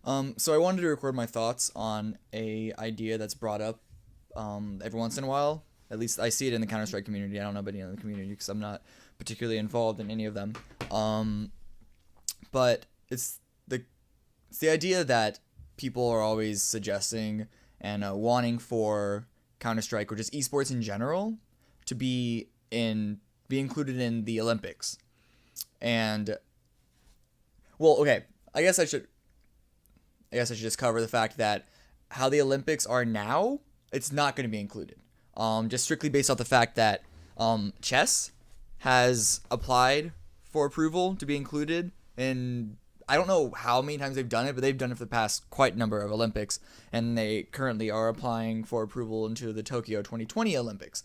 So I wanted to record my thoughts on a idea that's brought up every once in a while. At least I see it in the Counter Strike community. I don't know about any other community because I'm not particularly involved in any of them. Um, but it's the idea that people are always suggesting and wanting for Counter Strike or just esports in general to be included in the Olympics. And well, okay, I guess I should I guess I should just cover the fact that how the Olympics are now, it's not going to be included. Just strictly based off the fact that chess has applied for approval to be included in. I don't know how many times they've done it, but they've done it for the past quite a number of Olympics, and they currently are applying for approval into the Tokyo 2020 Olympics.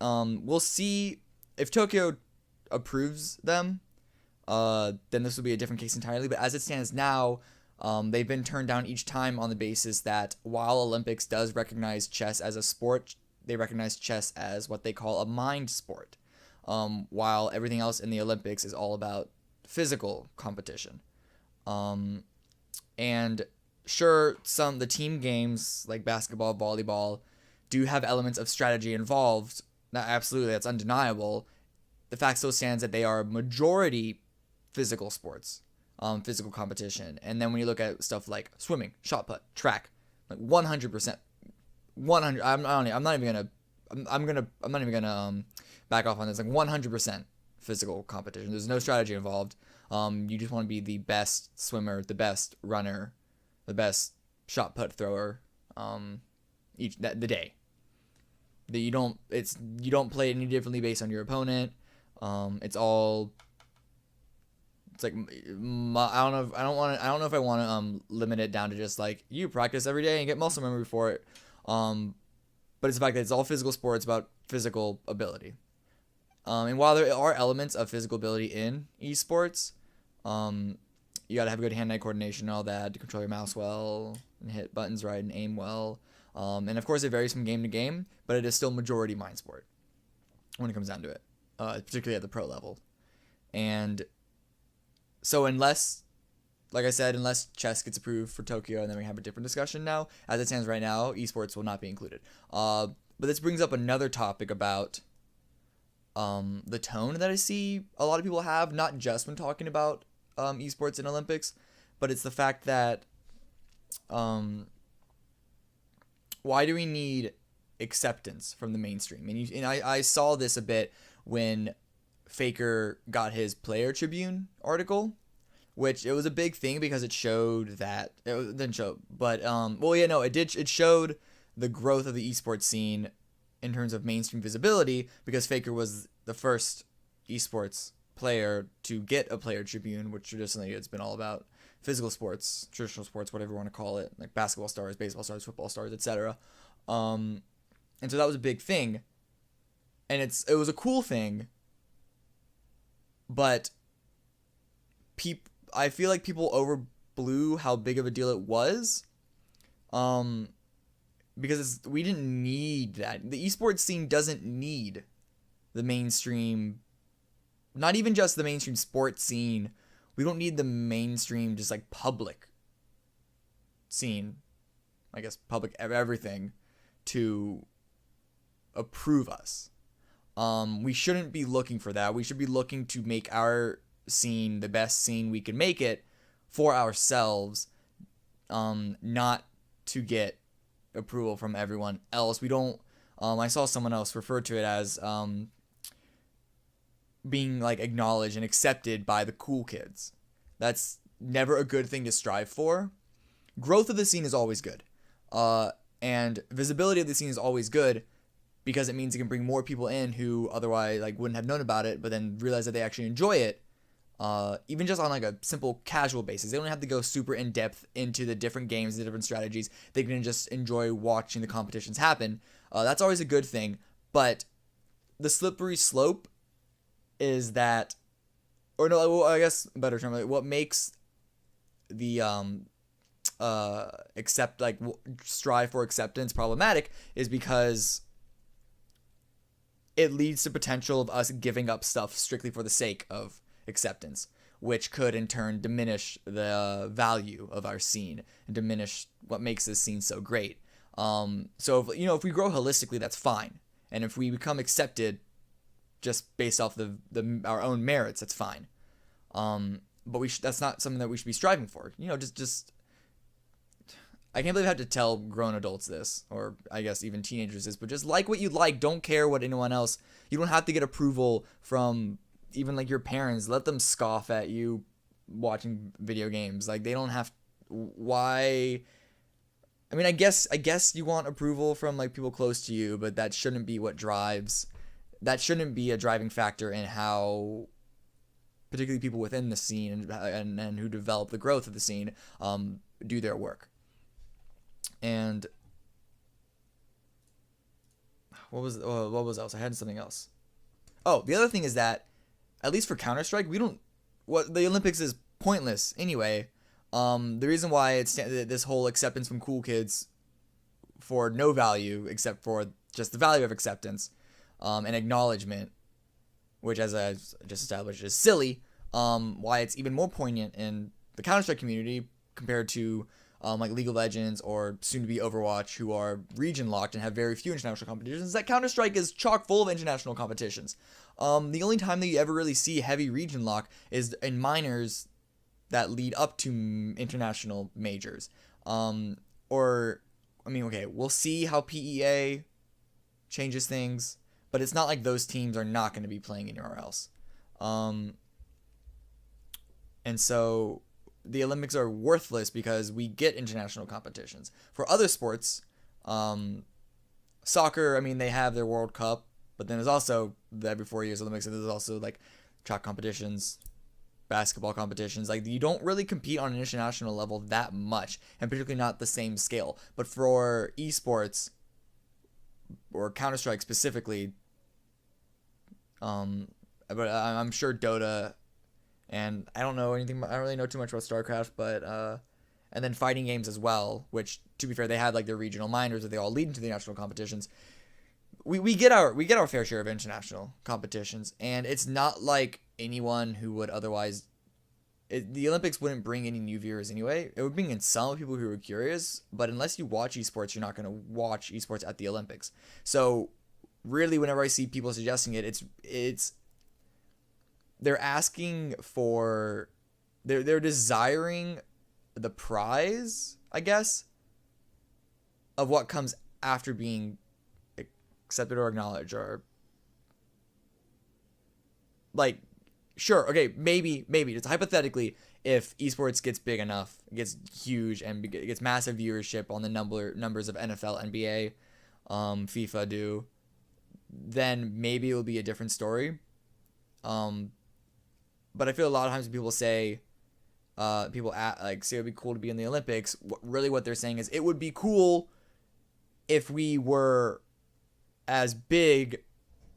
We'll see if Tokyo approves them. Then this will be a different case entirely. But as it stands now, they've been turned down each time on the basis that while Olympics does recognize chess as a sport, they recognize chess as what they call a mind sport, while everything else in the Olympics is all about physical competition. And sure, the team games like basketball, volleyball, do have elements of strategy involved. Absolutely, that's undeniable. The fact still stands that they are majority physical sports, physical competition. And then when you look at stuff like swimming, shot put, track, like 100%, 100. I'm not even gonna. I'm not even gonna back off on this. Like 100% physical competition. There's no strategy involved. You just want to be the best swimmer, the best runner, the best shot put thrower. The day. That you don't play any differently based on your opponent. It's all. It's like I don't know if I want to limit it down to just like you practice every day and get muscle memory for it. But it's the fact that it's all physical sports about physical ability. And while there are elements of physical ability in esports, you gotta have good hand-eye coordination and all that to control your mouse well and hit buttons right and aim well. And of course, it varies from game to game, but it is still majority mind sport when it comes down to it, particularly at the pro level. And so like I said, unless chess gets approved for Tokyo, and then we have a different discussion now. As it stands right now, esports will not be included. But this brings up another topic about the tone that I see a lot of people have, not just when talking about esports and Olympics, but it's the fact that why do we need acceptance from the mainstream? And I saw this a bit when Faker got his Player Tribune article, which it was a big thing because it showed that it didn't show, but it did. It showed the growth of the esports scene in terms of mainstream visibility because Faker was the first esports player to get a Player Tribune, which traditionally it's been all about physical sports, traditional sports, whatever you want to call it, like basketball stars, baseball stars, football stars, etc. And so that was a big thing, and it was a cool thing, but I feel like people overblew how big of a deal it was, because we didn't need that. The esports scene doesn't need the mainstream, not even just the mainstream sports scene. We don't need the mainstream, just like public scene, I guess public everything, to approve us. We shouldn't be looking for that. We should be looking to make our scene the best scene we can make it for ourselves, not to get approval from everyone else. We don't. I saw someone else refer to it as being like acknowledged and accepted by the cool kids. That's never a good thing to strive for. Growth of the scene is always good, and visibility of the scene is always good because it means it can bring more people in who otherwise like wouldn't have known about it, but then realize that they actually enjoy it. Even just on like a simple casual basis. They don't have to go super in depth into the different games, the different strategies. They can just enjoy watching the competitions happen. That's always a good thing. But the slippery slope is that, or no, well, I guess a better term, like what makes the strive for acceptance problematic is because it leads to potential of us giving up stuff strictly for the sake of acceptance. which could in turn diminish the value of our scene and diminish what makes this scene so great. So if we grow holistically, that's fine, and if we become accepted just based off our own merits, that's fine. But that's not something that we should be striving for. Just I can't believe I have to tell grown adults this, or I guess even teenagers this, but just like what you like. Don't care what anyone else. You don't have to get approval from even like your parents. Let them scoff at you watching video games. Like they don't have. Why? I mean, I guess you want approval from like people close to you, but that shouldn't be what drives. That shouldn't be a driving factor in how, particularly people within the scene and who develop the growth of the scene, do their work. And what was else? I had something else. Oh, the other thing is that, at least for Counter-Strike, what the Olympics is pointless anyway. The reason why it's this whole acceptance from cool kids for no value except for just the value of acceptance, and acknowledgement, which, as I just established, is silly. Why it's even more poignant in the Counter-Strike community compared to like League of Legends or soon to be Overwatch, who are region locked and have very few international competitions, that Counter-Strike is chock full of international competitions. The only time that you ever really see heavy region lock is in minors that lead up to international majors. We'll see how PEA changes things, but it's not like those teams are not going to be playing anywhere else. And so the Olympics are worthless because we get international competitions. For other sports, soccer, they have their World Cup, but then there's also the every 4 years Olympics, and there's also like track competitions, basketball competitions. Like, you don't really compete on an international level that much, and particularly not the same scale. But for eSports or Counter-Strike specifically, but I'm sure Dota, and I don't really know too much about StarCraft, but and then fighting games as well, which, to be fair, they had like their regional minors that they all lead into the national competitions. We get our fair share of international competitions, and it's not like anyone who would otherwise. The Olympics wouldn't bring any new viewers anyway. It would bring in some people who are curious, but unless you watch esports, you're not going to watch esports at the Olympics. So really, whenever I see people suggesting it, it's they're asking for, they're desiring the prize, I guess, of what comes after being accepted or acknowledged, or like, sure, okay, maybe just hypothetically, if esports gets big enough, gets huge, and gets massive viewership on the numbers of NFL, NBA, FIFA do, then maybe it will be a different story. But I feel a lot of times when people say, say it would be cool to be in the Olympics, what they're saying is it would be cool if we were as big,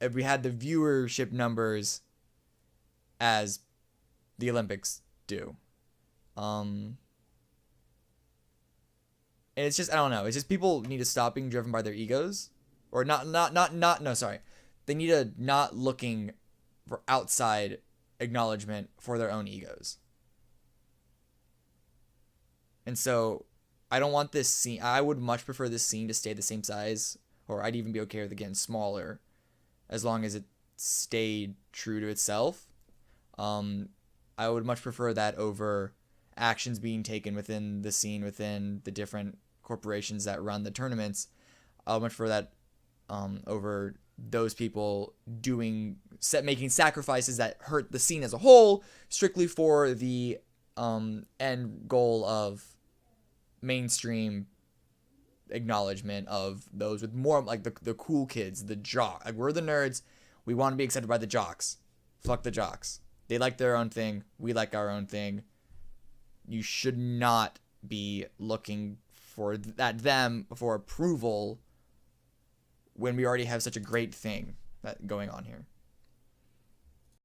if we had the viewership numbers as the Olympics do. And it's just, I don't know. It's just people need to stop being driven by their egos, or they need to not looking for outside acknowledgement for their own egos. And so I don't want this scene. I would much prefer this scene to stay the same size, or I'd even be okay with it getting smaller, as long as it stayed true to itself. I would much prefer that over actions being taken within the scene, within the different corporations that run the tournaments. I would much prefer that over those people making sacrifices that hurt the scene as a whole, strictly for the end goal of mainstream acknowledgement of those with more, like the cool kids, the jock. Like, we're the nerds. We want to be accepted by the jocks. Fuck the jocks. They like their own thing. We like our own thing. You should not be looking for them for approval when we already have such a great thing going on here.